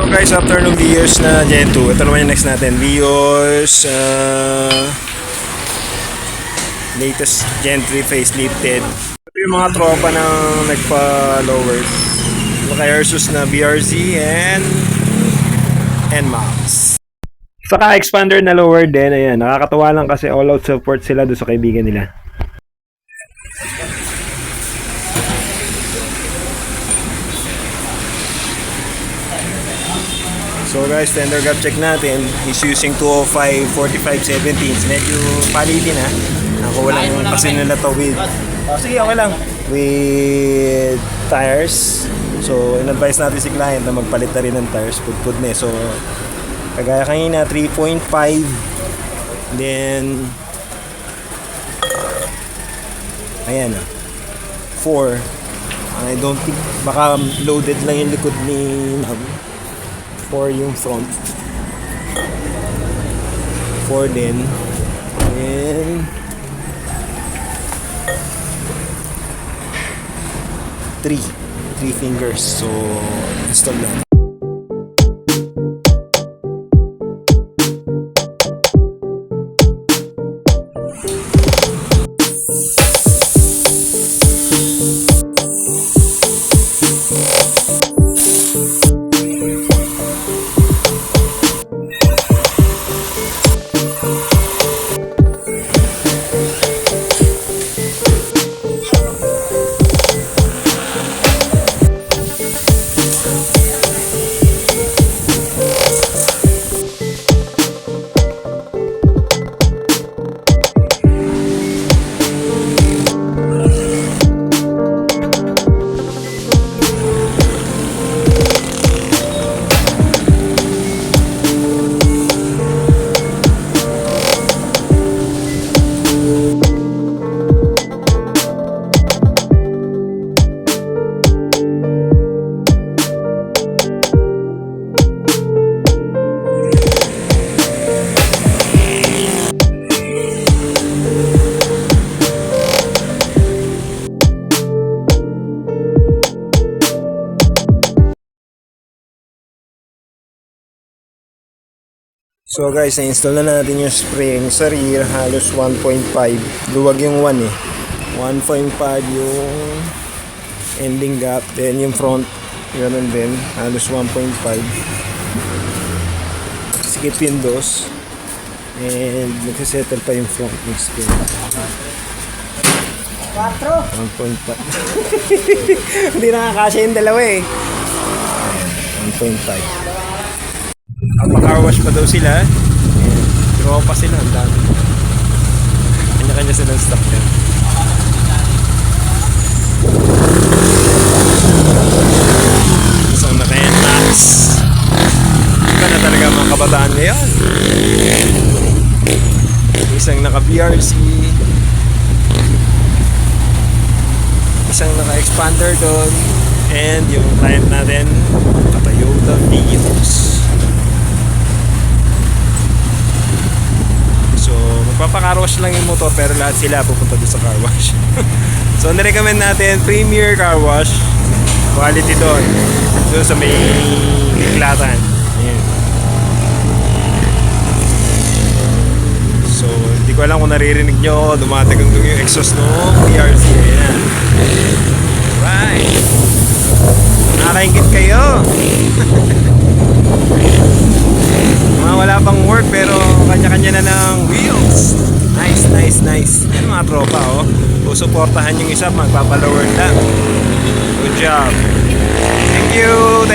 So guys, after nung Vios na Gen 2, ito naman yung next natin. Vios latest Gen 3 facelifted. Ito yung mga tropa ng nagpa-lowers. Kay Ursus na BRZ and NMAX. Saka expander na lower din. Ayan, nakakatawa lang kasi all out support sila doon sa kaibigan nila. So guys, tender gap check natin. He's using 205 45 17. Medyo palitin ha. Ako walang kasi nila to with sige, okay lang. With tires. So in-advise natin si client na magpalit na rin ng tires. Pud-pud na. So kagaya kanina 3.5. Then ayan 4. I don't think baka loaded lang yung likod ni ma'am. 4 yung front, 4 din, and 3 fingers, so install lang. So guys, na-install na natin yung spring sa rear, halos 1.5. Luwag yung 1 eh. 1.5 yung ending gap. Then yung front, ganoon din, halos 1.5. Skip windows. And nagsisettle pa yung front ng spring. 1.5. Hindi nakakasya yung dalawa eh. 1.5. Car wash pa daw sila. Draw pa sila, ang dami. Kanya-kanya silang stock yan. Isang naka-NMAX. Iba na talaga mga kabataan ngayon. Isang naka-BRC. Isang naka-expander doon. And yung client natin, Toyota Vios. Magpapa-car wash lang yung motor pero lahat sila pupunta doon sa car wash. So nirecommend natin Premier Car Wash. Quality doon sa may Iklatan. Ayan. So hindi ko alam kung naririnig nyo, dumatagong yung exhaust no PRC. Ayan. Right. Nakakaingit kayo. Wala pang work pero kanya-kanya na ng wheels. Nice. Yan mga tropa oh. Susuportahan yung isa, magpapalower lang. Good job. Thank you.